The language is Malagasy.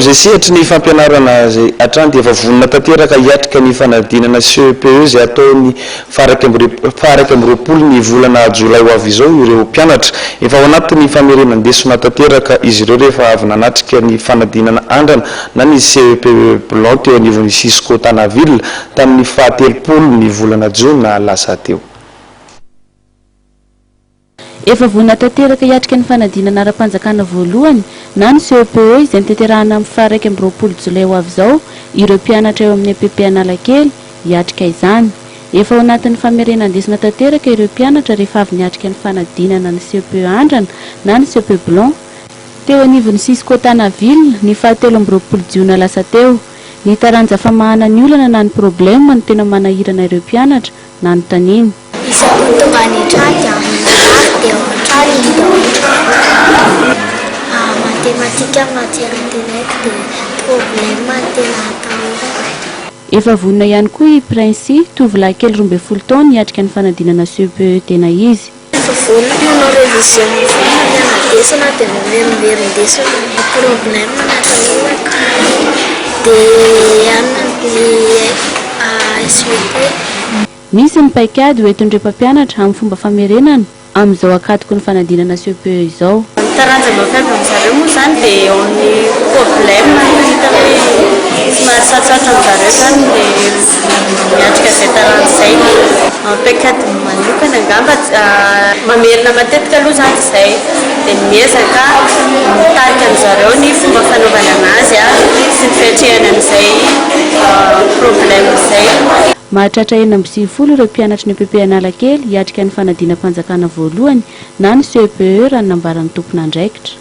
amin'izay sehatry ny fampianarana zay atrany dia efa vonona tanteraka hiatrika ny fanadinana CEPE zay ataony faraka amby roapolo ny volana jolay ho avy izao ireo mpianatra. Efa ao anatin'ny famerenandesona tanteraka izy ireo rehefa avy nanatrika ny fanadinana andrana na ny CEP Blanc teo anivon'ny Cisco Tanaville tamin'ny fahatelopolo ny volana jona lasa teo. Efa vonona tanteraka hiatrika ny fanadinana ara-panjakana voalohany na ny CEPE izay nitanterahana amin'ny faraka amby roapolo jolay ho avy izao ireo mpianatra eo amin'ny EPP Analakely hiatrika izany. Efa ao anatin'ny famerenandesina tanteraka ireo mpianatra rehefa avy niatrika ny fanadinana ny CEPE Andrana na ny CEPE Blanc teo anivon'ny Cisco Tanaville ny fahatelo amby roapolo jiona lasa teo. Ny taranja famahana ny olana na ny problema no tena manahirana ireo mpianatra na ny taniny. Efa vonona ihany koa i Prince tovolahy kely 12 taona niatrika ny fanadinana CEPE tena izy. Misy ny paikady hoentin'ireo mpampianatra amin'ny fomba famerenana amin'izao akatoko ny fanadinana CEPE izao. Taranja mampiavaka amin'izareo moa zany dia ao ny problème hita hoe somary sarosarotra amin'izareo zany dia miatrika izay taranja izay. Paikady manokana angamba mamerina matetika aloha zany izay dia miezaka mitarika amin'izareo ny fomba fanaovana anazy sy ny fiatrehany amin'izay problème izay. Mahatratra 40 ireo mpianatra ny EPP Analakely hiatrika ny fanadinam-panjakana voalohany na ny CEPE raha nambaran'ny tompon'andraikitra.